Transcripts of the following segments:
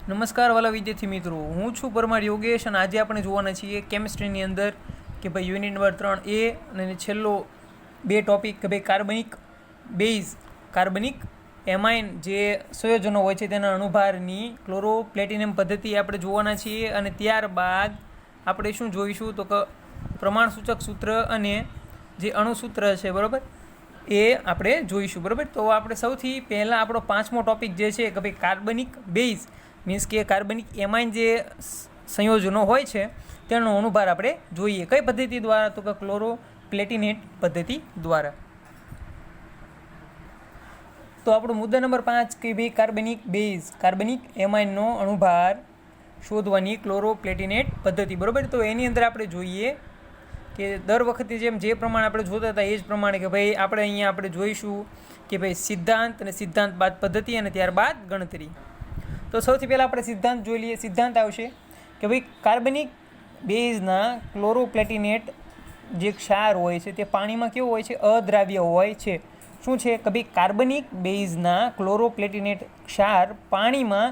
નમસ્કાર વાલા વિદ્યાર્થી મિત્રો, હું છું પરમાર યોગેશ અને આજે આપણે જોવાના છીએ કેમિસ્ટ્રીની અંદર કે ભાઈ યુનિટ નંબર 3A અને છેલ્લો બે ટોપિક કે ભાઈ કાર્બનિક બેઝ, કાર્બનિક એમાઇન જે સંયોજનો હોય છે તેના અણુભારની ક્લોરો પ્લેટિનમ પદ્ધતિ આપણે જોવાના છીએ. અને ત્યારબાદ આપણે શું જોઈશું તો કે પ્રમાણસૂચક સૂત્ર અને જે અણુસૂત્ર છે, બરાબર, એ આપણે જોઈશું. બરાબર, તો આપણે સૌથી પહેલાં આપણો પાંચમો ટોપિક જે છે કે ભાઈ કાર્બનિક બેઝ મીન્સ કે કાર્બનિક એમાઇન જે સંયોજનો હોય છે તેનો અણુભાર આપણે જોઈએ. કઈ પદ્ધતિ દ્વારા? તો કે ક્લોરો પ્લેટિનેટ પદ્ધતિ દ્વારા. તો આપણો મુદ્દા નંબર 5 કે ભાઈ કાર્બનિક બેઝ, કાર્બનિક એમાઇનનો અણુભાર શોધવાની ક્લોરો પ્લેટિનેટ પદ્ધતિ. બરાબર, તો એની અંદર આપણે જોઈએ કે દર વખતે જેમ જે પ્રમાણે આપણે જોતા હતા એ જ પ્રમાણે કે ભાઈ આપણે અહીંયા આપણે જોઈશું કે ભાઈ સિદ્ધાંત અને સિદ્ધાંત બાદ પદ્ધતિ અને ત્યારબાદ ગણતરી. તો સૌથી પહેલાં આપણે સિદ્ધાંત જોઈ લઈએ. સિદ્ધાંત આવશે કે ભાઈ કાર્બનિક બેઝના ક્લોરોપ્લેટિનેટ જે ક્ષાર હોય છે તે પાણીમાં કેવો હોય છે? અદ્રાવ્ય હોય છે. શું છે કે ભાઈ કાર્બનિક બેઝના ક્લોરોપ્લેટિનેટ ક્ષાર પાણીમાં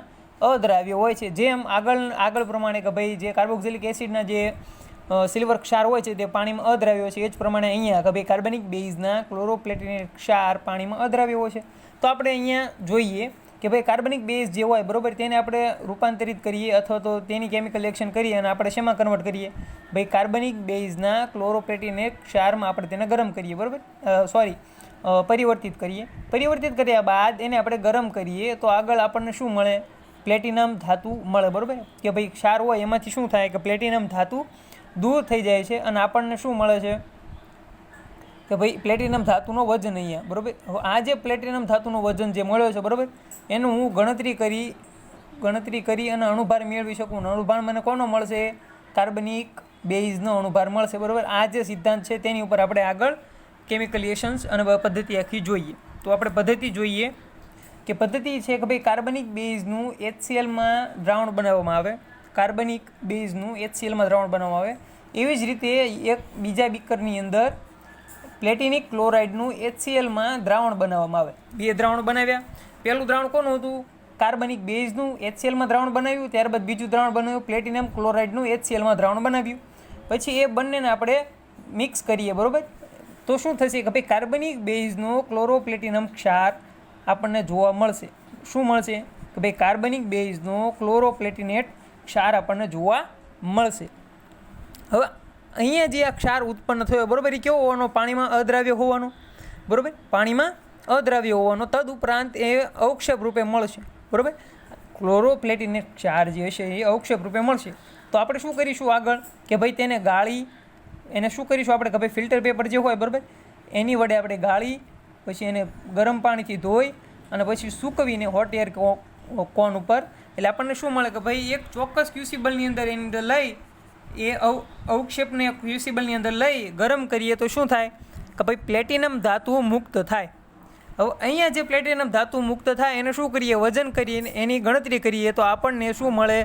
અદ્રાવ્ય હોય છે. જેમ આગળ પ્રમાણે કે ભાઈ જે કાર્બોક્સિલિક એસિડના જે સિલ્વર ક્ષાર હોય છે તે પાણીમાં અદ્રાવ્ય હોય છે, એ જ પ્રમાણે અહીંયા કે ભાઈ કાર્બનિક બેઝના ક્લોરોપ્લેટિનેટ ક્ષાર પાણીમાં અદ્રાવ્ય હોય છે. તો આપણે અહીંયા જોઈએ કે ભાઈ કાર્બનિક બેઝ જે હોય, બરાબર, તેને આપણે રૂપાંતરિત કરીએ અથવા તો તેની કેમિકલ રિએક્શન કરીએ અને આપણે શેમાં કન્વર્ટ કરીએ? ભાઈ કાર્બનિક બેઝના ક્લોરોપ્લેટિનેટ ક્ષારમાં આપણે તેને ગરમ કરીએ, બરાબર, પરિવર્તિત કરીએ. પરિવર્તિત કર્યા બાદ એને આપણે ગરમ કરીએ તો આગળ આપણને શું મળે? પ્લેટિનમ ધાતુ મળે. બરાબર, કે ભાઈ ક્ષાર હોય એમાંથી શું થાય કે પ્લેટિનમ ધાતુ દૂર થઈ જાય છે અને આપણને શું મળે છે કે ભાઈ પ્લેટિનમ ધાતુનો વજન અહીંયા. બરાબર, હવે આ જે પ્લેટિનમ ધાતુનો વજન જે મળ્યો છે, બરાબર, એનું હું ગણતરી કરી અને અણુભાર મેળવી શકું. અણુભાર મને કોનો મળશે? કાર્બનિક બેઝનો અણુભાર મળશે. બરાબર, આ જે સિદ્ધાંત છે તેની ઉપર આપણે આગળ કેમિકલ રિએક્શન્સ અને પદ્ધતિ આખી જોઈએ. તો આપણે પદ્ધતિ જોઈએ કે પદ્ધતિ છે કે ભાઈ કાર્બનિક બેઝનું HClમાં દ્રાવણ બનાવવામાં આવે. કાર્બનિક બેઝનું HClમાં દ્રાવણ બનાવવામાં આવે. એવી જ રીતે એક બીજા બીકરની અંદર પ્લેટિનિક ક્લોરાઇડનું HClમાં દ્રાવણ બનાવવામાં આવે. બે દ્રાવણ બનાવ્યા. પહેલું દ્રાવણ કોનું હતું? કાર્બનિક બેઝનું HClમાં દ્રાવણ બનાવ્યું. ત્યારબાદ બીજું દ્રાવણ બનાવ્યું પ્લેટિનમ ક્લોરાઇડનું HClમાં દ્રાવણ બનાવ્યું. પછી એ બંનેને આપણે મિક્સ કરીએ. બરાબર, તો શું થશે કે ભાઈ કાર્બનિક બેઝનો ક્લોરોપ્લેટિનમ ક્ષાર આપણને જોવા મળશે. શું મળશે? કે ભાઈ કાર્બનિક બેઝનો ક્લોરોપ્લેટિનેટ ક્ષાર આપણને જોવા મળશે. હવે અહીંયા જે આ ક્ષાર ઉત્પન્ન થયો, બરાબર, એ કેવો હોવાનો? પાણીમાં અદ્રાવ્ય હોવાનો. બરાબર, પાણીમાં અદ્રાવ્ય હોવાનો. તદુપરાંત એ અવક્ષેપ રૂપે મળશે. બરાબર, ક્લોરોપ્લેટિનેટ ક્ષાર જે હશે એ અવક્ષેપ રૂપે મળશે. તો આપણે શું કરીશું આગળ કે ભાઈ તેને ગાળી, એને શું કરીશું આપણે કે ભાઈ ફિલ્ટર પેપર જે હોય, બરાબર, એની વડે આપણે ગાળી પછી એને ગરમ પાણીથી ધોઈ અને પછી સૂકવીને હોટ એર કોન ઉપર, એટલે આપણને શું મળે કે ભાઈ એક ચોક્કસ ક્યુસિબલની અંદર એની અંદર લઈ એ અવક્ષેપને ક્યુસિબલની અંદર લઈ ગરમ કરીએ તો શું થાય કે ભાઈ પ્લેટિનમ ધાતુ મુક્ત થાય. હવે અહીંયા જે પ્લેટિનમ ધાતુ મુક્ત થાય એને શું કરીએ? વજન કરીએ, એની ગણતરી કરીએ તો આપણને શું મળે?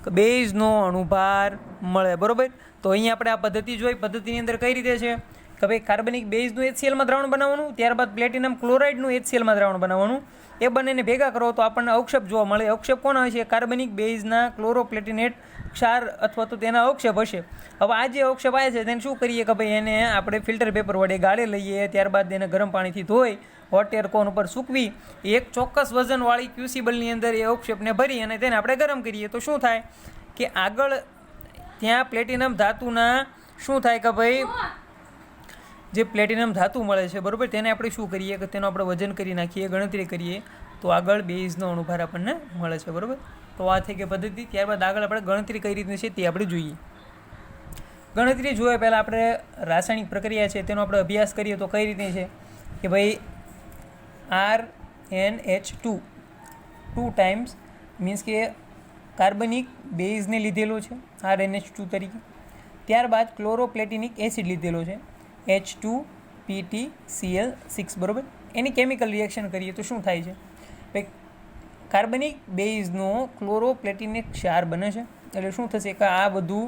કે બેઝનો અણુભાર મળે. બરાબર, તો અહીંયા આપણે આ પદ્ધતિ જોઈ. પદ્ધતિની અંદર કઈ રીતે છે કે ભાઈ કાર્બનિક બેઝનું HClમાં દ્રાવણ બનાવવાનું, ત્યારબાદ પ્લેટિનમ ક્લોરાઇડનું HClમાં દ્રાવણ બનાવવાનું. એ બંનેને ભેગા કરો તો આપણને અવક્ષેપ જોવા મળે. અવક્ષેપ કોણ હશે? કાર્બનિક બેઝના ક્લોરોપ્લેટિનેટ ક્ષાર અથવા તો તેના અવક્ષેપ હશે. હવે આ જે અવક્ષેપ આવે છે તેને શું કરીએ કે ભાઈ એને આપણે ફિલ્ટર પેપર વડે ગાળી લઈએ. ત્યારબાદ એને ગરમ પાણીથી ધોઈ હોટ એર કોન ઉપર સૂકવી એક ચોક્કસ વજનવાળી ક્યુસિબલની અંદર એ અવક્ષેપને ભરી અને તેને આપણે ગરમ કરીએ તો શું થાય કે આગળ ત્યાં પ્લેટિનમ ધાતુના શું થાય કે ભાઈ જે પ્લેટિનમ ધાતુ મળે છે, બરાબર, તેને આપણે શું કરીએ કે તેનો આપણે વજન કરી નાખીએ, ગણતરી કરીએ તો આગળ બેઝનો અણુભાર આપણને મળે છે. બરાબર, તો આ થઈ ગઈ પદ્ધતિ. ત્યારબાદ આગળ આપણે ગણતરી કઈ રીતની છે તે આપણે જોઈએ. ગણતરી જોયા પહેલાં આપણે રાસાયણિક પ્રક્રિયા છે તેનો આપણે અભ્યાસ કરીએ તો કઈ રીતની છે કે ભાઈ RNH2 2 ટાઈમ્સ મીન્સ કે કાર્બનિક બેઝને લીધેલો છે RNH2 તરીકે. ત્યારબાદ ક્લોરોપ્લેટિનિક એસિડ લીધેલો છે H2PtCl6. બરાબર, એની કેમિકલ રિએક્શન કરીએ તો શું થાય છે? ભાઈ કાર્બનિક બેઝનો ક્લોરોપ્લેટિનેટ ક્ષાર બને છે. એટલે શું થશે કે આ બધું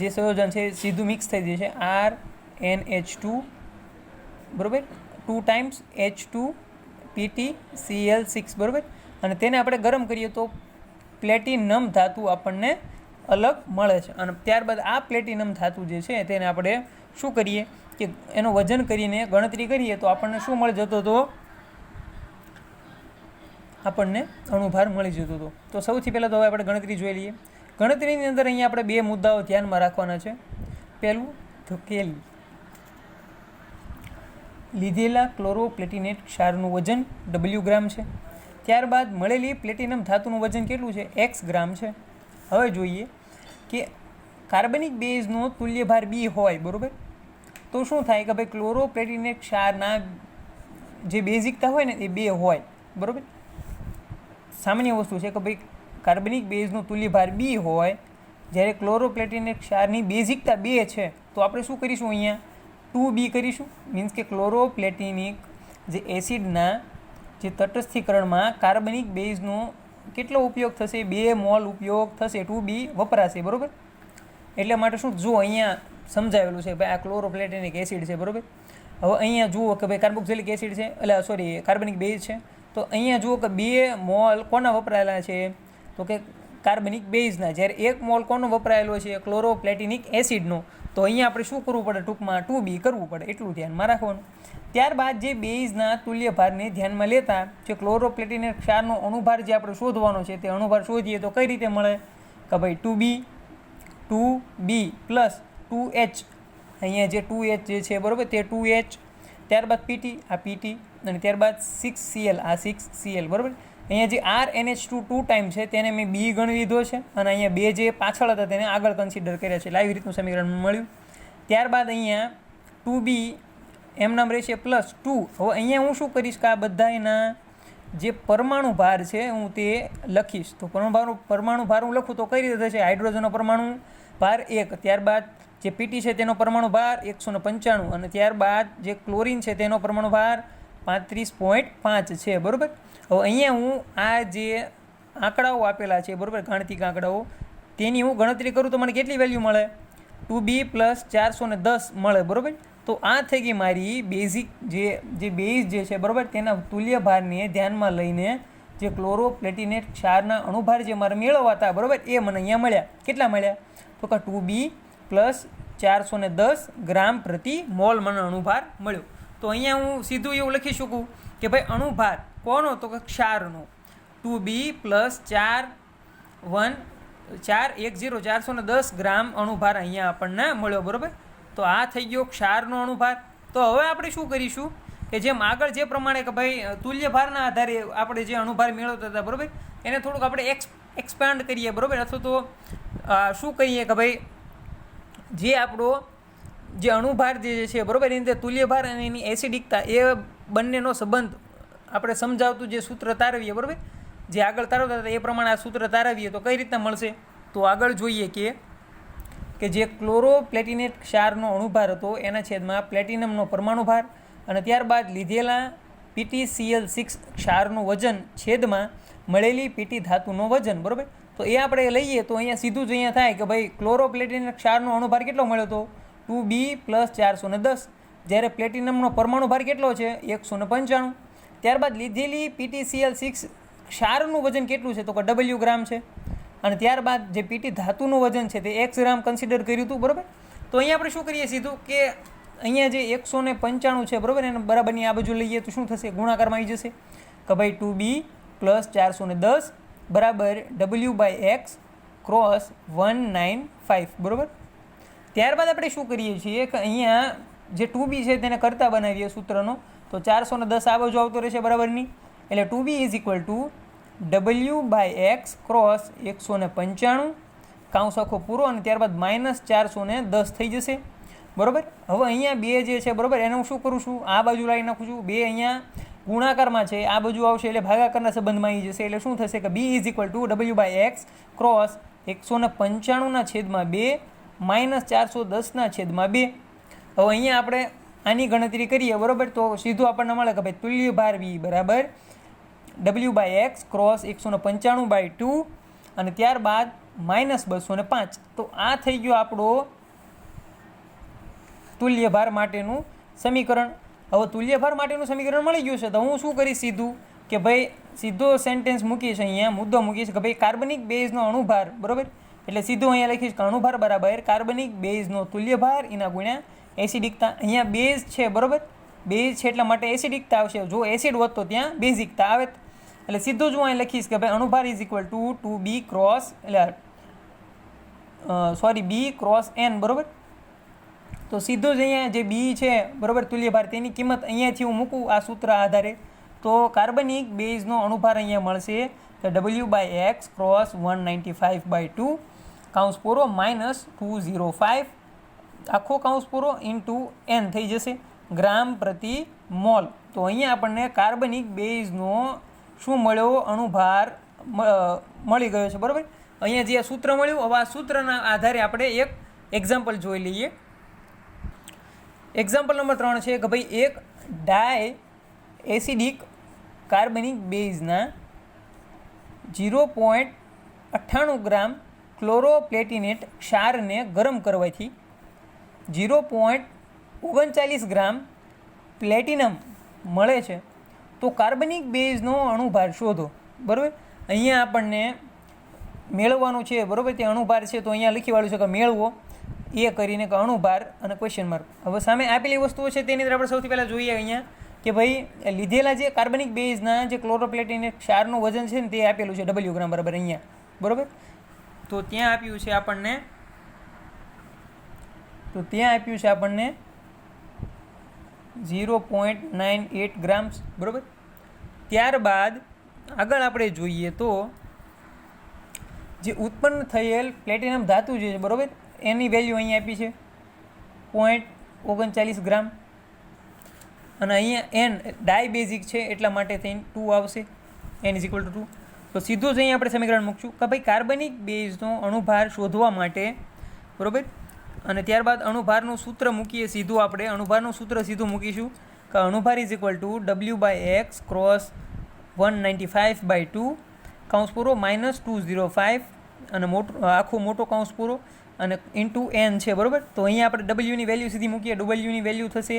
જે સંયોજન છે સીધું મિક્સ થઈ જશે. RNH2, બરાબર, 2 ટાઈમ્સ H2PtCl6. બરાબર, અને તેને આપણે ગરમ કરીએ તો પ્લેટિનમ ધાતુ આપણને અલગ મળે છે. અને ત્યારબાદ આ પ્લેટિનમ ધાતુ જે છે તેને આપણે શું કરીએ કે એનું વજન કરીને ગણતરી કરીએ તો આપણને શું મળી જતો હતો, આપણને અણુભાર મળી જતો હતો. તો સૌથી પહેલાં તો હવે આપણે ગણતરી જોઈ લઈએ. ગણતરીની અંદર અહીંયા આપણે બે મુદ્દાઓ ધ્યાનમાં રાખવાના છે. પહેલું તો કે લીધેલા ક્લોરોપ્લેટિનેટ ક્ષારનું વજન W ગ્રામ છે. ત્યારબાદ મળેલી પ્લેટિનમ ધાતુનું વજન કેટલું છે, X ગ્રામ છે. હવે જોઈએ કે કાર્બનિક બેઝનો તુલ્યભાર B હોય, બરાબર, તો શું થાય કે ભાઈ ક્લોરોપ્લેટિનેટ ક્ષારના જે બેઝિકતા હોય ને એ 2 હોય, બરાબર. સામાન્ય વસ્તુ છે કે ભાઈ કાર્બનિક બેઝનો તુલ્યભાર B હોય, જ્યારે ક્લોરોપ્લેટિનેટ ક્ષારની બેઝિકતા 2 છે, તો આપણે શું કરીશું, અહીંયા 2B કરીશું. મીન્સ કે ક્લોરોપ્લેટિનિક જે એસિડના જે તટસ્થીકરણમાં કાર્બનિક બેઝનો કેટલો ઉપયોગ થશે, 2 મોલ ઉપયોગ થશે, 2B વપરાશે, બરાબર. એટલે માટે શું, જો અહીંયા સમજાવેલું છે ભાઈ આ ક્લોરોપ્લેટિનિક એસિડ છે, બરાબર. હવે અહીંયા જુઓ કે ભાઈ કાર્બોક્સિલિક એસિડ છે, એટલે સોરી કાર્બનિક બેઝ છે, તો અહીંયા જુઓ કે 2 મોલ કોના વપરાયેલા છે, તો કે કાર્બનિક બેઝના. જ્યારે 1 મોલ કોનો વપરાયેલો છે, ક્લોરોપ્લેટિનિક એસિડનો. તો અહીંયા આપણે શું કરવું પડે, ટૂંકમાં 2B કરવું પડે, એટલું ધ્યાનમાં રાખવાનું. ત્યારબાદ જે બેઝના તુલ્યભારને ધ્યાનમાં લેતા જે ક્લોરોપ્લેટિનેટ ક્ષારનો અણુભાર જે આપણે શોધવાનો છે, તે અણુભાર શોધીએ તો કઈ રીતે મળે કે ભાઈ 2B પ્લસ 2H, અહીંયા જે 2H જે છે, બરાબર, તે 2H, ત્યારબાદ PT, આ PT, અને ત્યારબાદ 6Cl, આ 6Cl, બરાબર. અહીંયા જે RNH2 2 ટાઈમ છે તેને મેં B ગણી લીધો છે, અને અહીંયા 2 જે પાછળ હતા તેને આગળ કન્સિડર કર્યા છે, એટલે આવી રીતનું સમીકરણ મળ્યું. ત્યારબાદ અહીંયા 2B એમ નામ રહેશે પ્લસ 2. હવે અહીંયા હું શું કરીશ કે આ બધાના જે પરમાણુ ભાર છે હું તે લખીશ. તો પરમાણુ ભાર હું લખું તો કઈ રીતે થશે, હાઇડ્રોજનનો પરમાણુ ભાર 1, ત્યારબાદ જે PT છે તેનો પરમાણુ ભાર 195, અને ત્યારબાદ જે ક્લોરિન છે તેનો પરમાણુ ભાર 35.5 છે, બરાબર. હવે અહીંયા હું આ જે આંકડાઓ આપેલા છે, બરાબર, ગાણિતિક આંકડાઓ, તેની હું ગણતરી કરું તો મને કેટલી વેલ્યુ મળે, 2B પ્લસ 410 મળે, બરાબર. તો આ થઈ ગઈ મારી બેઝિક જે બેઝ જે છે, બરાબર, તેના તુલ્યભારને ધ્યાનમાં લઈને જે ક્લોરોપ્લેટિનેટ ક્ષારના અણુભાર જે મારે મેળવવા હતા, બરાબર, એ મને અહીંયા મળ્યા. કેટલા મળ્યા, તો કે 2B પ્લસ 410 ગ્રામ પ્રતિ મોલ મને અણુભાર મળ્યો. તો અહીંયા હું સીધું એવું લખી શકું કે ભાઈ અણુભાર કોનો, તો કે ક્ષારનો 2B પ્લસ 410 ગ્રામ અણુભાર અહીંયા આપણને મળ્યો, બરાબર. તો આ થઈ ગયો ક્ષારનો અણુભાર. તો હવે આપણે શું કરીશું કે જેમ આગળ જે પ્રમાણે કે ભાઈ તુલ્યભારના આધારે આપણે જે અણુભાર મેળવતા હતા, બરાબર, એને થોડુંક આપણે એક્સપાન્ડ કરીએ, બરાબર, અથવા તો શું કહીએ કે ભાઈ જે આપણો જે અણુભાર જે છે, બરાબર, એની અંદર તુલ્યભાર અને એની એસિડિકતા એ બંનેનો સંબંધ આપણે સમજાવતું જે સૂત્ર તારવીએ, બરાબર, જે આગળ તારવતા હતા એ પ્રમાણે આ સૂત્ર તારવીએ તો કઈ રીતના મળશે. તો આગળ જોઈએ કે જે ક્લોરોપ્લેટિનેટ ક્ષારનો અણુભાર હતો એના છેદમાં પ્લેટિનમનો પરમાણુ ભાર, અને ત્યારબાદ લીધેલા PTCl6 ક્ષારનું વજન છેદમાં મળેલી PT ધાતુનો વજન, બરાબર. તો એ આપણે લઈએ તો અહીંયા સીધું જ અહીંયા થાય કે ભાઈ ક્લોરોપ્લેટિનેટ ક્ષારનો અણુભાર કેટલો મળ્યો હતો, 2B પ્લસ 410, જ્યારે પ્લેટિનમનો પરમાણુ ભાર કેટલો છે, 195. ત્યારબાદ લીધેલી PTCl6 ક્ષારનું વજન કેટલું છે, તો કે W ગ્રામ છે, અને ત્યારબાદ જે PT ધાતુનું વજન છે તે X ગ્રામ કન્સિડર કર્યું હતું, બરાબર. તો અહીંયા આપણે શું કરીએ સીધું કે અહીંયા જે 195 છે, બરાબર, એને બરાબરની આ બાજુ લઈએ તો શું થશે, ગુણાકારમાં આવી જશે કે ભાઈ 2B પ્લસ 410 બરાબર W/X ક્રોસ 195, બરાબર. ત્યારબાદ આપણે શું કરીએ છીએ કે અહીંયા જે 2B છે તેને કરતા બનાવીએ સૂત્રનો, તો 410 આ બાજુ આવતો રહેશે, બરાબરની, એટલે 2B is equal to W/X cross 195 કાઉન્સ આખો પૂરો, અને ત્યારબાદ -410 થઈ જશે, બરાબર. હવે અહીંયા 2 જે છે, બરાબર, એને હું શું કરું છું, આ બાજુ લાવી નાખું છું. 2 અહીંયા ગુણાકારમાં છે, આ બાજુ આવશે એટલે ભાગાકારના સંબંધમાં આવી જશે, એટલે શું થશે કે B is equal to W/X cross 195/2 -410/2. હવે અહીંયા આપણે આની ગણતરી કરીએ, બરાબર, તો સીધું આપણને મળે કે ભાઈ તુલ્યભાર B બરાબર W/X ક્રોસ 195/2 અને ત્યારબાદ -205. તો આ થઈ ગયો આપણો તુલ્યભાર માટેનું સમીકરણ. હવે તુલ્યભાર માટેનું સમીકરણ મળી ગયું છે તો હું શું કરીશ, સીધું કે ભાઈ સીધો સેન્ટેન્સ મૂકીશ, અહીંયા મુદ્દો મૂકીશ કે ભાઈ કાર્બનિક બેઝનો અણુભાર, બરાબર, એટલે સીધું અહીંયા લખીશ કે અણુભાર બરાબર કાર્બનિક બેઝનો તુલ્યભાર એના ગુણ્યા એસિડિકતા. અહીંયા બેઝ છે, બરાબર, બેઝ છે એટલા માટે એસિડિકતા આવશે. જો એસિડ હોત તો ત્યાં બેઝિકતા આવે, એટલે સીધું જ હું અહીં લખીશ કે ભાઈ અણુભાર is equal to B cross B cross N, બરાબર. તો સીધું જ અહીંયા જે બી છે, બરાબર, તુલ્યભાર, તેની કિંમત અહીંયાથી હું મૂકું આ સૂત્ર આધારે, તો કાર્બનિક બેઝનો અણુભાર અહીંયા મળશે કે W/X ક્રોસ 195/2 કાઉન્સ પૂરો માઇનસ 205 આખો કાઉન્સ પૂરો ઇન્ટુ એન થઈ જશે ગ્રામ પ્રતિ મોલ. તો અહીંયા આપણને કાર્બનિક બેઝનો શું મળ્યો, અણુભાર મળી ગયો છે, બરાબર. અહીંયા જે સૂત્ર મળ્યું, હવે આ સૂત્રના આધારે આપણે એક એક્ઝામ્પલ જોઈ લઈએ. એક્ઝામ્પલ નંબર 3 છે કે ભાઈ એક ડાય એસિડિક કાર્બનિક બેઝના 0.98 ગ્રામ ક્લોરોપ્લેટિનેટ ક્ષારને ગરમ કરવાથી 0.39 ગ્રામ પ્લેટિનમ મળે છે. તો કાર્બનિક બેઝનો અણુભાર શોધો, બરાબર. અહીંયા આપણને મેળવવાનું છે, બરાબર, તે અણુભાર છે, તો અહીંયા લખી વાળું છે કે મેળવો એ કરીને કે અણુભાર અને ક્વેશ્ચન માર્ક. હવે સામે આપેલી વસ્તુઓ છે તેની અંદર આપણે સૌથી પહેલાં જોઈએ અહીંયા કે ભાઈ લીધેલા જે કાર્બનિક બેઝના જે ક્લોરોપ્લેટિનેટ ક્ષારનું વજન છે ને તે આપેલું છે W ગ્રામ, બરાબર, અહીંયા, બરાબર. તો ત્યાં આપ્યું છે આપણને 0.98 ગ્રામ્સ, બરાબર. ત્યારબાદ આગળ આપણે જોઈએ તો જે ઉત્પન્ન થયેલ પ્લેટિનમ ધાતુ જે છે, બરાબર, એની વેલ્યુ અહીંયા આપી છે 0.39 ગ્રામ, અને અહીંયા એન ડાયબેઝિક છે એટલા માટે થઈને 2 આવશે, n ઇઝ ઇક્વલ ટુ 2. તો સીધું જ અહીંયા આપણે સમીકરણ મૂકશું કે ભાઈ કાર્બનિક બેઝનો અણુભાર શોધવા માટે, બરાબર, અને ત્યારબાદ અણુભારનું સૂત્ર મૂકીએ સીધું, આપણે અણુભારનું સૂત્ર સીધું મૂકીશું કે અણુભાર is equal to W/X cross 195/2 કાઉન્સ પૂરો માઇનસ 205 અને આખો મોટો કાઉન્સ પૂરો અને ઇન્ટુ એન છે, બરાબર. તો અહીંયા આપણે ડબલ્યુની વેલ્યુ સીધી મૂકીએ. ડબલ્યુની વેલ્યુ થશે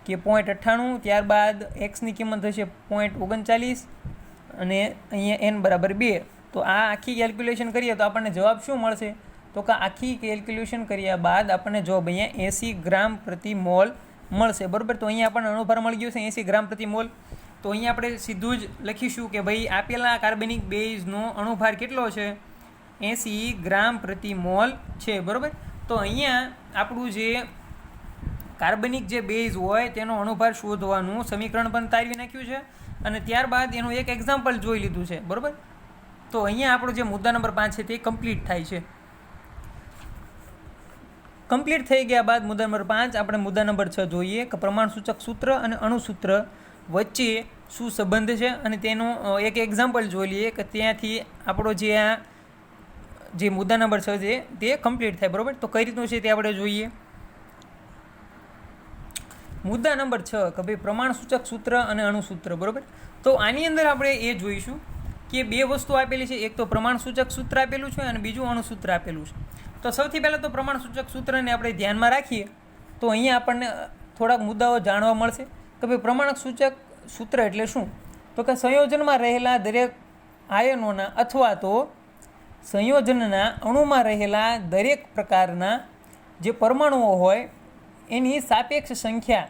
કે 0.98, ત્યારબાદ એક્સની કિંમત થશે 0.39 અને અહીંયા એન બરાબર 2. તો આ આખી કેલ્ક્યુલેશન કરીએ તો આપણને જવાબ શું મળશે, તો કે આખી કેલ્ક્યુલેશન કર્યા બાદ આપણને જવાબ અહીંયા 80 ગ્રામ પ્રતિ મોલ મળશે, બરાબર. તો અહીંયા આપણને અણુભાર મળી ગયું છે 80 ગ્રામ પ્રતિ મોલ. તો અહીંયા આપણે સીધું જ લખીશું કે ભાઈ આપેલા કાર્બનિક બેઝનો અણુભાર કેટલો છે, 80 ગ્રામ પ્રતિ મોલ છે, બરાબર. તો અહીંયા આપણું જે કાર્બનિક જે બેઝ હોય તેનો અણુભાર શોધવાનું સમીકરણ પણ તારવી નાખ્યું છે અને ત્યારબાદ એનું એક એક્ઝામ્પલ જોઈ લીધું છે, બરાબર. તો અહીંયા આપણો જે મુદ્દા નંબર 5 છે તે કમ્પ્લીટ થાય છે. કમ્પ્લીટ થઈ ગયા બાદ મુદ્દા નંબર 5 આપણે મુદ્દા નંબર 6 જોઈએ કે પ્રમાણસૂચક સૂત્ર અને અણુસૂત્ર વચ્ચે શું સંબંધ છે, અને તેનો એક એક્ઝામ્પલ જોઈ લઈએ કે ત્યાંથી આપણો જે મુદ્દા નંબર 6 છે તે કમ્પ્લીટ થાય, બરાબર. તો કઈ રીતનું છે તે આપણે જોઈએ. મુદ્દા નંબર 6 કે ભાઈ પ્રમાણસૂચક સૂત્ર અને અણુસૂત્ર, બરાબર. તો આની અંદર આપણે એ જોઈશું કે બે વસ્તુ આપેલી છે, એક તો પ્રમાણસૂચક સૂત્ર આપેલું છે અને બીજું અણુસૂત્ર આપેલું છે. તો સૌથી પહેલાં તો પ્રમાણસૂચક સૂત્રને આપણે ધ્યાનમાં રાખીએ તો અહીંયા આપણને થોડાક મુદ્દાઓ જાણવા મળશે કે ભાઈ પ્રમાણસૂચક સૂત્ર એટલે શું. તો કે સંયોજનમાં રહેલા દરેક આયનોના અથવા તો સંયોજનના અણુમાં રહેલા દરેક પ્રકારના જે પરમાણુઓ હોય એની સાપેક્ષ સંખ્યા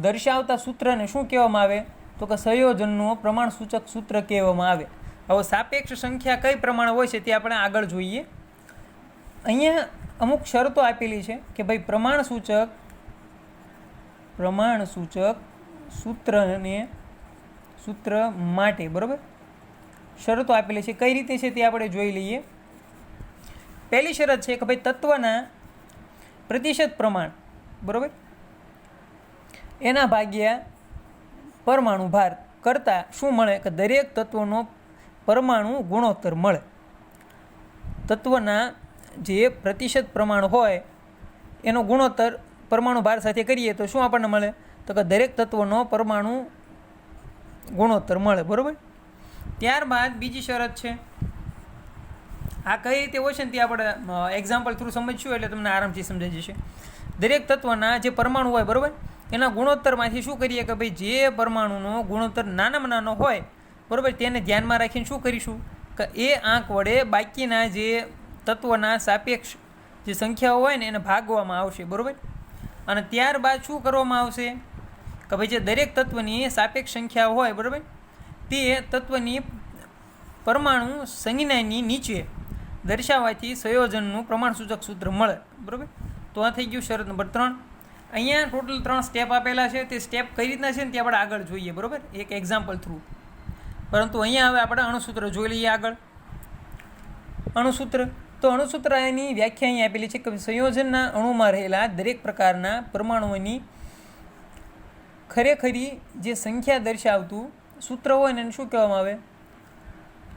દર્શાવતા સૂત્રને શું કહેવામાં આવે, તો કે સંયોજનનું પ્રમાણસૂચક સૂત્ર કહેવામાં આવે. હવે સાપેક્ષ સંખ્યા કઈ પ્રમાણે હોય છે તે આપણે આગળ જોઈએ. અહીંયા અમુક શરતો આપેલી છે કે ભાઈ પ્રમાણસૂચક સૂત્ર માટે, બરાબર, શરતો આપેલી છે. કઈ રીતે છે તે આપણે જોઈ લઈએ. પહેલી શરત છે કે ભાઈ તત્વના પ્રતિશત પ્રમાણ, બરાબર, એના ભાગ્યા પરમાણુ ભાર કરતાં શું મળે કે દરેક તત્વનો પરમાણુ ગુણોત્તર મળે. તત્વના જે પ્રતિશત પ્રમાણ હોય એનો ગુણોત્તર પરમાણુ ભાર સાથે કરીએ તો શું આપણને મળે, તો કે દરેક તત્વનો પરમાણુ ગુણોત્તર મળે, બરાબર. ત્યારબાદ બીજી શરત છે, આ કઈ રીતે હોય છે ને તે આપણે એક્ઝામ્પલ થ્રુ સમજશું એટલે તમને આરામથી સમજાઈ જશે. દરેક તત્વના જે પરમાણુ હોય, બરાબર, એના ગુણોત્તરમાંથી શું કરીએ કે ભાઈ જે પરમાણુનો ગુણોત્તર નાનામાં નાનો હોય બરાબર તેને ધ્યાનમાં રાખીને શું કરીશું કે એ આંક વડે બાકીના જે તત્વના સાપેક્ષ જે સંખ્યાઓ હોય ને એને ભાગવામાં આવશે બરાબર. અને ત્યારબાદ શું કરવામાં આવશે કે ભાઈ જે દરેક તત્વની સાપેક્ષ સંખ્યા હોય બરાબર તે તત્વની પરમાણુ સંજ્ઞાની નીચે દર્શાવવાથી સંયોજનનું પ્રમાણસૂચક સૂત્ર મળે બરાબર. તો આ થઈ ગયું શરત નંબર 3. અહીંયા ટોટલ 3 સ્ટેપ આપેલા છે. તે સ્ટેપ કઈ રીતના છે ને તે આપણે આગળ જોઈએ બરાબર એક એક્ઝામ્પલ થ્રુ. પરંતુ અહીંયા હવે આપણે અણુસૂત્ર જોઈ લઈએ આગળ. અણુસૂત્ર તો અણુસૂત્ર એની વ્યાખ્યા અહીં આપેલી છે કે સંયોજનના અણુમાં રહેલા દરેક પ્રકારના પરમાણુઓની ખરેખરી જે સંખ્યા દર્શાવતું સૂત્ર હોય ને એને શું કહેવામાં આવે?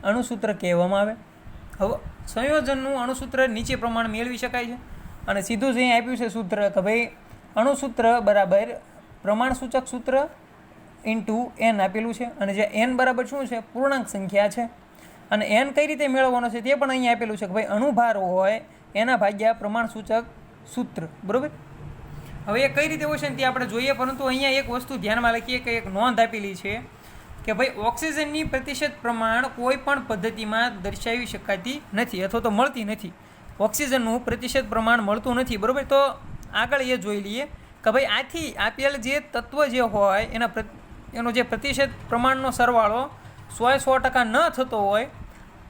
અણુસૂત્ર કહેવામાં આવે. હવે સંયોજનનું અણુસૂત્ર નીચે પ્રમાણે મેળવી શકાય છે અને સીધું જ અહીં આપ્યું છે સૂત્ર કે ભાઈ અણુસૂત્ર બરાબર પ્રમાણસૂચક સૂત્ર ઇન્ટુ એન આપેલું છે અને જે એન બરાબર શું છે? પૂર્ણાંક સંખ્યા છે. અને એન કઈ રીતે મેળવવાનો છે તે પણ અહીં આપેલું છે કે ભાઈ અણુભાર હોય એના ભાગ્યા પ્રમાણસૂચક સૂત્ર બરાબર. હવે એ કઈ રીતે હોય છે ને તે આપણે જોઈએ, પરંતુ અહીંયા એક વસ્તુ ધ્યાનમાં રાખીએ કે એક નોંધ આપેલી છે કે ભાઈ ઓક્સિજનની પ્રતિશત પ્રમાણ કોઈ પણ પદ્ધતિમાં દર્શાવી શકાતી નથી અથવા તો મળતી નથી. ઓક્સિજનનું પ્રતિશત પ્રમાણ મળતું નથી બરાબર. તો આગળ એ જોઈ લઈએ કે ભાઈ આથી આપેલ જે તત્વ જે હોય એનો જે પ્રતિશત પ્રમાણનો સરવાળો 100% ન થતો હોય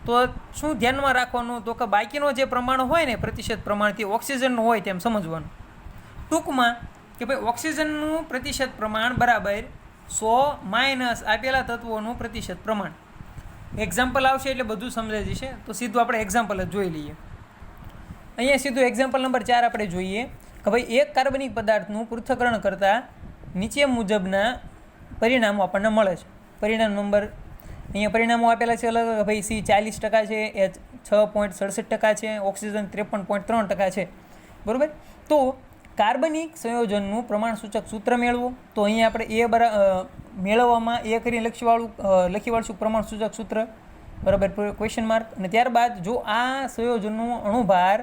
તો શું ધ્યાનમાં રાખવાનું? તો કે બાકીનો જે પ્રમાણ હોય ને પ્રતિશત પ્રમાણથી ઓક્સિજનનું હોય તેમ સમજવાનું. ટૂંકમાં કે ભાઈ ઓક્સિજનનું પ્રતિશત પ્રમાણ બરાબર 100 માઇનસ આપેલા તત્વોનું પ્રતિશત પ્રમાણ. એક્ઝામ્પલ આવશે એટલે બધું સમજાઈ જશે. તો સીધું આપણે એક્ઝામ્પલ જ જોઈ લઈએ. અહીંયા સીધું એક્ઝામ્પલ નંબર 4 આપણે જોઈએ કે ભાઈ એક કાર્બનિક પદાર્થનું પૃથ્થકરણ કરતાં નીચે મુજબના પરિણામો આપણને મળે છે. પરિણામ નંબર અહીંયા પરિણામો આપેલા છે અલગ. ભાઈ સી 40% છે, એચ 6.67% છે, ઓક્સિજન 53.3% છે બરાબર. તો કાર્બનિક સંયોજનનું પ્રમાણસૂચક સૂત્ર મેળવો. તો અહીંયા આપણે મેળવવામાં એ કરીને લખી વાળશું પ્રમાણસૂચક સૂત્ર બરાબર ક્વેશ્ચન માર્ક. અને ત્યારબાદ જો આ સંયોજનનું અણુભાર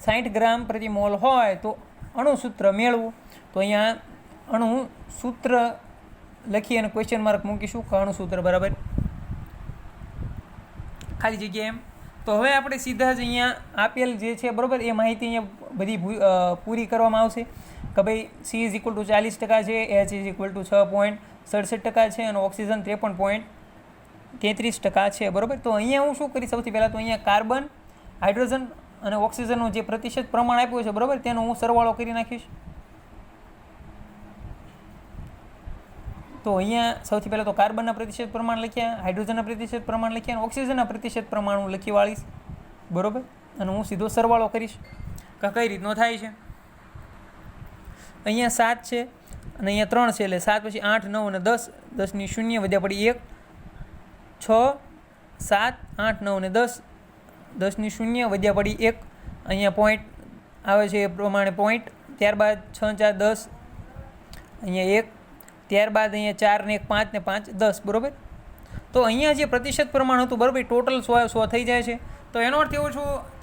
60 ગ્રામ પ્રતિ મોલ હોય તો અણુસૂત્ર મેળવો. તો અહીંયા અણુસૂત્ર લખી અને ક્વેશ્ચન માર્ક મૂકીશું કે અણુસૂત્ર બરાબર ખાલી જગ્યા એમ. તો હવે આપણે સીધા જ અહીંયા આપેલ જે છે બરાબર એ માહિતી અહીંયા બધી પૂરી કરવામાં આવશે કે ભાઈ સી ઇઝ ઇક્વલ ટુ 40% છે, એચ ઇઝ ઇક્વલ ટુ 6.67% છે અને ઓક્સિજન 53.33% છે બરાબર. તો અહીંયા હું શું કરીશ? સૌથી પહેલાં તો અહીંયા કાર્બન, હાઇડ્રોજન અને ઓક્સિજનનું જે પ્રતિશત પ્રમાણ આપ્યું છે બરાબર તેનો હું સરવાળો કરી નાખીશ. તો અહીંયા સૌથી પહેલાં તો કાર્બનના પ્રતિશત પ્રમાણ લખ્યા, હાઇડ્રોજનના પ્રતિશત પ્રમાણ લખ્યા અને ઓક્સિજનના પ્રતિશત પ્રમાણ હું લખી વાળીશ બરાબર. અને હું સીધો સરવાળો કરીશ કે કઈ રીતનો થાય છે. અહીંયા 7 છે અને અહીંયા 3 છે એટલે 7 પછી 8, 9 અને 10. 10ની 0 વધ્યા પડી 1, 6, 7, 8, 9 અને 10. 10ની 0 વધ્યા પડી 1. અહીંયા પોઈન્ટ આવે છે એ પ્રમાણે પોઈન્ટ. ત્યારબાદ 6, 4, 10. અહીંયા 1. ત્યારબાદ અહીંયા 4 ને 1, 5 ને 5, 10 બરાબર. તો અહીંયા જે પ્રતિશત પ્રમાણ હતું બરાબર ટોટલ 100 થઈ જાય છે. તો એનો અર્થ એવો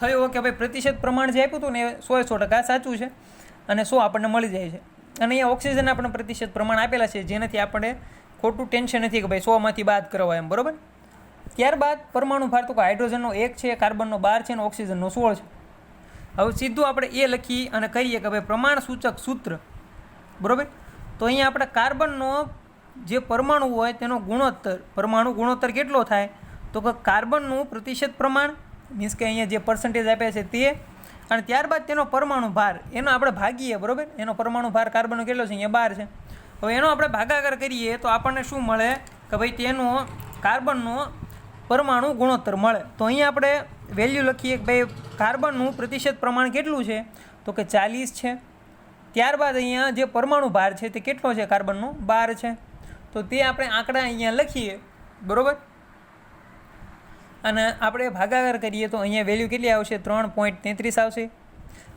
થયો કે ભાઈ પ્રતિશત પ્રમાણ જે આપ્યું હતું ને એ 100% સાચું છે અને 100 આપણને મળી જાય છે. અને અહીંયા ઓક્સિજન આપણને પ્રતિશત પ્રમાણ આપેલા છે જેનાથી આપણે ખોટું ટેન્શન નથી કે ભાઈ 100માંથી બાદ કરવા એમ બરાબર. ત્યારબાદ પરમાણુ ભાર તો હાઇડ્રોજનનો 1 છે, કાર્બનનો 12 છે અને ઓક્સિજનનો 16 છે. હવે સીધું આપણે એ લખી અને કહીએ કે ભાઈ પ્રમાણસૂચક સૂત્ર બરાબર. તો અહીંયા આપણે કાર્બનનો જે પરમાણુ હોય તેનો પરમાણુ ગુણોત્તર કેટલો થાય? તો કે કાર્બનનું પ્રતિશત પ્રમાણ મીન્સ કે અહીંયા જે પર્સન્ટેજ આપ્યા છે તે અને ત્યારબાદ તેનો પરમાણુ ભાર એનો આપણે ભાગીએ બરાબર. એનો પરમાણુ ભાર કાર્બનનો કેટલો છે? અહીંયા 12 છે. હવે એનો આપણે ભાગાકાર કરીએ તો આપણને શું મળે કે ભાઈ તેનો કાર્બનનો પરમાણુ ગુણોત્તર મળે. તો અહીંયા આપણે વેલ્યુ લખીએ કે ભાઈ કાર્બનનું પ્રતિશત પ્રમાણ કેટલું છે? તો કે 40 છે. ત્યારબાદ અહીંયા જે પરમાણુ ભાર છે તે કેટલો છે? કાર્બનનો 12 છે. તો તે આપણે આંકડા અહીંયા લખીએ બરાબર અને આપણે ભાગાકાર કરીએ તો અહીંયા વેલ્યુ કેટલી આવશે? 3.33 આવશે.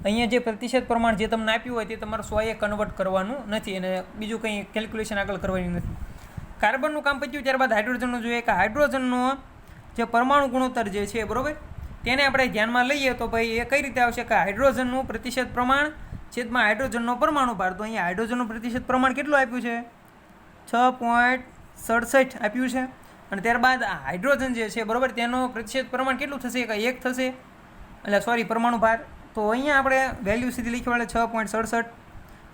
અહીંયા જે પ્રતિશત પ્રમાણ જે તમને આપ્યું હોય તે તમારે 100 કન્વર્ટ કરવાનું નથી અને બીજું કંઈ કેલ્ક્યુલેશન આગળ કરવાની નથી. કાર્બનનું કામ પત્યું. ત્યારબાદ હાઇડ્રોજનનું જોઈએ કે હાઇડ્રોજનનો જે પરમાણુ ગુણોત્તર જે છે બરાબર તેને આપણે ધ્યાનમાં લઈએ તો ભાઈ એ કઈ રીતે આવશે કે હાઇડ્રોજનનું પ્રતિશત પ્રમાણ છેદમાં હાઇડ્રોજનનો પરમાણુ ભાર. તો અહીંયા હાઇડ્રોજનનું પ્રતિશત પ્રમાણ કેટલું આપ્યું છે? 6.67 આપ્યું છે. અને ત્યારબાદ આ હાઇડ્રોજન જે છે બરાબર તેનો પ્રતિશત પ્રમાણ કેટલું થશે? કે 1 થશે, એટલે સોરી પરમાણુ ભાર. તો અહીંયા આપણે વેલ્યુ સીધી લખી વળે 6.67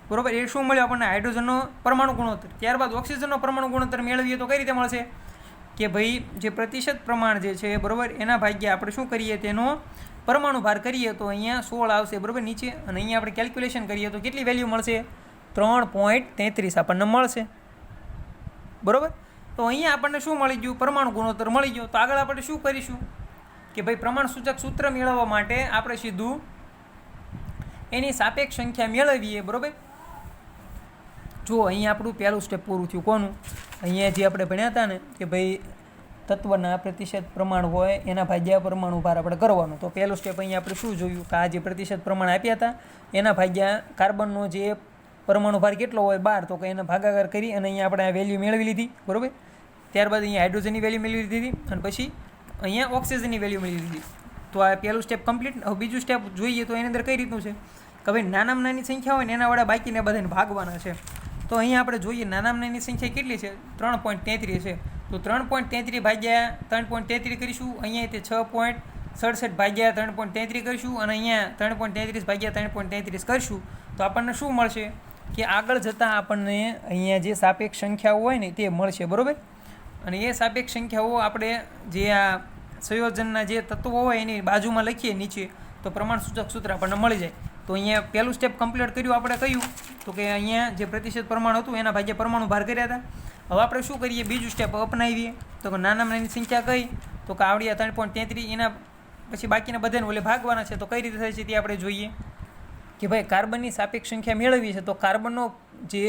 બરાબર. એ શું મળ્યું આપણને? હાઇડ્રોજનનો પરમાણુ ગુણોત્તર. ત્યારબાદ ઓક્સિજનનો પરમાણુ ગુણોત્તર મેળવીએ તો કઈ રીતે મળશે? કે ભાઈ જે પ્રતિશત પ્રમાણ જે છે બરાબર એના ભાગ્યા આપણે શું કરીએ? તેનો પરમાણુ ભાર કરીએ તો અહીંયા 16 આવશે બરાબર નીચે. અને અહીંયા આપણે કેલ્ક્યુલેશન કરીએ તો કેટલી વેલ્યુ મળશે? 3.33 આપણને મળશે બરાબર. તો અહીંયા આપણને શું મળી ગયું? પરમાણુ ગુણોત્તર મળી ગયો. તો આગળ આપણે શું કરીશું? કે ભાઈ પ્રમાણ સૂચક સૂત્ર મેળવવા માટે આપણે સીધું એની સાપેક્ષ સંખ્યા મેળવીએ બરાબર. જો અહીંયા આપણું પહેલું સ્ટેપ પૂરું થયું. કોનું? અહીંયા જે આપણે ભણ્યા હતા ને કે ભાઈ તત્વના પ્રતિશત પ્રમાણ હોય એના ભાગ્યા પરમાણુ ભાર આપણે કરવાનો. તો પહેલું સ્ટેપ અહીંયા આપણે શું જોયું? કે આ જે પ્રતિશત પ્રમાણ આપ્યા હતા એના ભાગ્યા કાર્બનનો જે પરમાણુ ભાર કેટલો હોય 12, તો કે એને ભાગાકાર કરી અને અહીંયા આપણે આ વેલ્યુ મેળવી લીધી બરાબર. ત્યારબાદ અહીંયા હાઇડ્રોજનની વેલ્યુ મેળવી દીધી અને પછી અહીંયા ઓક્સિજનની વેલ્યુ મેળવી દીધી. તો આ પહેલું સ્ટેપ કમ્પ્લીટ. હવે બીજું સ્ટેપ જોઈએ તો એની અંદર કઈ રીતનું છે કે ભાઈ નાનામાં નાની સંખ્યા હોય ને એના વડે બાકીને બધાને ભાગવાના છે. તો અહીંયા આપણે જોઈએ નાનામાં નાની સંખ્યા કેટલી છે? 3.33 છે. તો 3.33 ભાગ્યા 3.33 કરીશું. અહીંયા તે 6.67 ભાગ્યા 3.33 કરીશું અને અહીંયા 3.33 ભાગ્યા 3.33 કરીશું. તો આપણને શું મળશે? કે આગળ જતાં આપણને અહીંયા જે સાપેક્ષ સંખ્યાઓ હોય ને તે મળશે બરાબર. અને એ સાપેક્ષ સંખ્યાઓ આપણે જે આ સંયોજનના જે તત્વો હોય એની બાજુમાં લખીએ નીચે તો પ્રમાણ સૂચક સૂત્ર આપણને મળી જાય. તો અહીંયા પહેલું સ્ટેપ કમ્પ્લીટ કર્યું આપણે. કયું? તો કે અહીંયા જે પ્રતિશત પ્રમાણ હતું એના ભાગ્યા પરમાણુ ભાર કર્યા હતા. હવે આપણે શું કરીએ? બીજું સ્ટેપ અપનાવીએ. તો કે નાનામાં નાની સંખ્યા કઈ? તો કે આવડી 3.33 એના પછી બાકીના બધાને ઓલે ભાગવાના છે. તો કઈ રીતે થાય છે તે આપણે જોઈએ. કે ભાઈ કાર્બનની સાપેક્ષ સંખ્યા મેળવી છે તો કાર્બનનો જે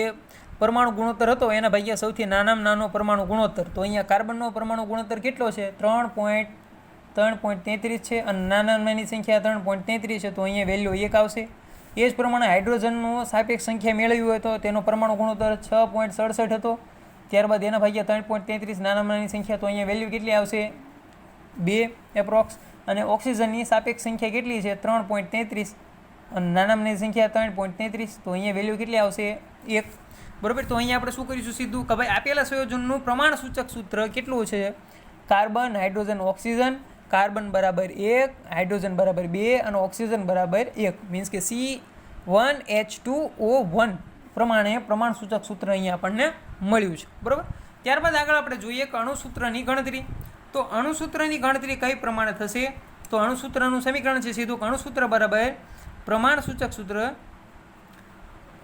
પરમાણુ ગુણોત્તર હતો એના ભાગ્યા સૌથી નાનામાં નાનો પરમાણુ ગુણોત્તર. તો અહીંયા કાર્બનનો પરમાણુ ગુણોત્તર કેટલો છે? 3.33 છે અને નાનામાં નાની સંખ્યા 3.33 છે. તો અહીંયા વેલ્યુ 1 આવશે. એ જ પ્રમાણે હાઇડ્રોજનનો સાપેક્ષ સંખ્યા મેળવી હોય તો તેનો પરમાણુ ગુણોત્તર 6.67 હતો. ત્યારબાદ એના ભાગ્યા 3.33 નાનામાં નાની સંખ્યા. તો અહીંયા વેલ્યુ કેટલી આવશે? 2 એપ્રોક્સ. અને ઓક્સિજનની સાપેક્ષ સંખ્યા કેટલી છે? 3.33 અને નાનામાં નાની સંખ્યા 3.33. તો અહીંયા વેલ્યુ કેટલી આવશે? 1 બરાબર. તો અહીંયા આપણે શું કરીશું? સીધું કે ભાઈ આપેલા સંયોજનનું પ્રમાણ સૂચક સૂત્ર કેટલું છે? Carbon, hydrogen, oxygen. કાર્બન બરાબર 1, હાઇડ્રોજન બરાબર 2 અને ઓક્સિજન બરાબર 1. મીન્સ કે C1H2O1 પ્રમાણે પ્રમાણ સૂચક સૂત્ર અહીંયા આપણને મળ્યું છે બરાબર. ત્યારબાદ આગળ આપણે જોઈએ કે અણુસૂત્રની ગણતરી. તો અણુસૂત્રની ગણતરી કઈ પ્રમાણે થશે? તો અણુસૂત્રનું સમીકરણ છે સીધું અણુસૂત્ર બરાબર પ્રમાણ સૂચક સૂત્ર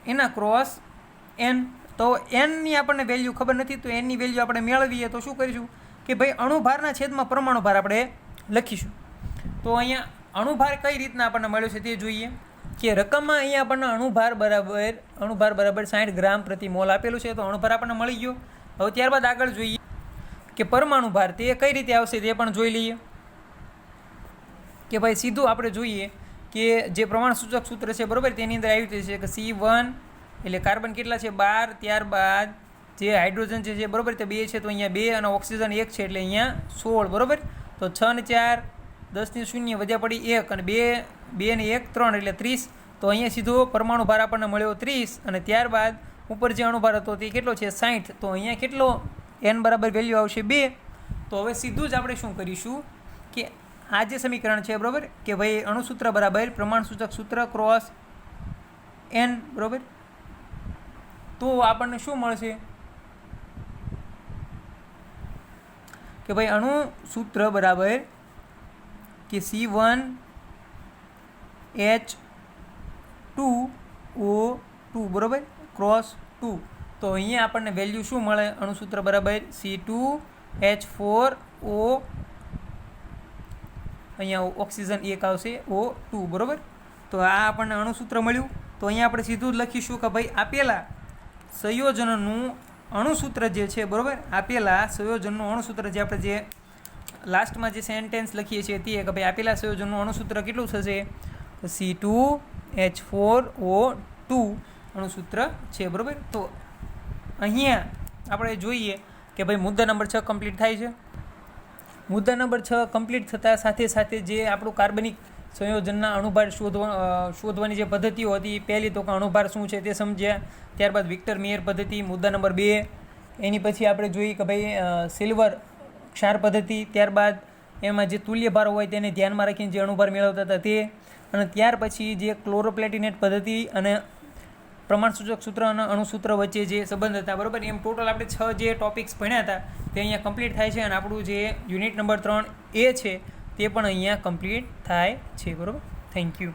એના ક્રોસ n. તો nની આપણને વેલ્યુ ખબર નથી તો nની વેલ્યુ આપણે મેળવીએ તો શું કરીશું? કે ભાઈ અણુભારના છેદમાં પરમાણુ ભાર આપણે લખીશું. તો અહીંયા અણુભાર કઈ રીતના આપણને મળ્યો છે તે જોઈએ. કે રકમમાં અહીંયા આપણને અણુભાર બરાબર 60 ગ્રામ પ્રતિ મોલ આપેલું છે. તો અણુભાર આપણને મળી ગયો. હવે ત્યારબાદ આગળ જોઈએ કે પરમાણુ ભાર તે કઈ રીતે આવશે તે પણ જોઈ લઈએ. કે ભાઈ સીધું આપણે જોઈએ કે જે પ્રમાણ સૂચક સૂત્ર છે બરાબર તેની અંદર આવી રીતે છે કે C1 એટલે કાર્બન કેટલા છે? 12. ત્યારબાદ જે હાઇડ્રોજન છે બરાબર તે 2 છે તો અહીંયા 2 અને ઓક્સિજન 1 છે એટલે અહીંયા 16 બરાબર. તો 6 ને 4 10 ની 0 વધ્યા પડી 1 અને 2 ને 1 3 એટલે 30. તો અહીંયા સીધો પરમાણુ ભાર આપણને મળ્યો 30 અને ત્યારબાદ ઉપર જે અણુભાર હતો તે કેટલો છે? 60. તો અહીંયા કેટલો n બરાબર વેલ્યુ આવશે 2. તો હવે સીધું જ આપણે શું કરીશું કે આ જે સમીકરણ છે બરાબર કે ભાઈ અણુસૂત્ર બરાબર પ્રમાણ સૂચક સૂત્ર ક્રોસ n બરાબર. તો આપણને શું મળશે કે ભાઈ અણુસૂત્ર બરાબર કે C1H2O2 બરાબર ક્રોસ 2. તો અહીંયા આપણને વેલ્યુ શું મળે? અણુસૂત્ર બરાબર C2H4O અહીંયા ઓક્સિજન 1 આવશે O2 બરાબર. તો આ આપણને અણુસૂત્ર મળ્યું. તો અહીંયા આપણે સીધું જ લખીશું કે ભાઈ આપેલા સંયોજનનું અણુસૂત્ર જે છે બરાબર આપેલા સંયોજનનું અણુસૂત્ર જે આપણે જે લાસ્ટમાં જે સેન્ટેન્સ લખીએ છીએ તે કે ભાઈ આપેલા સંયોજનનું અણુસૂત્ર કેટલું થશે? C2H4O2 અણુસૂત્ર છે બરાબર. તો અહીંયા આપણે જોઈએ કે ભાઈ મુદ્દા નંબર 6 કમ્પ્લીટ થાય છે. મુદ્દા નંબર 6 કમ્પ્લીટ થતાં સાથે સાથે જે આપણું કાર્બનિક સંયોજનના અણુભાર શોધવાની જે પદ્ધતિઓ હતી, પહેલી તો કે અણુભાર શું છે તે સમજ્યા. ત્યારબાદ વિક્ટર મેયર પદ્ધતિ, મુદ્દા નંબર 2. એની પછી આપણે જોઈએ કે ભાઈ સિલ્વર ક્ષાર પદ્ધતિ. ત્યારબાદ એમાં જે તુલ્ય ભાર હોય તેને ધ્યાનમાં રાખીને જે અણુભાર મેળવતા હતા તે. અને ત્યાર પછી જે ક્લોરોપ્લેટિનેટ પદ્ધતિ અને પ્રમાણસૂચક સૂત્ર અને અણુસૂત્ર વચ્ચે જે સંબંધ હતા. બરાબર, એમ ટોટલ આપણે 6 જે ટોપિક્સ ભણ્યા હતા તે અહીંયા કમ્પ્લીટ થાય છે. અને આપણું જે યુનિટ નંબર 3 એ છે તે પણ અહીંયા કમ્પ્લીટ થાય છે. બરાબર, થેન્ક યુ.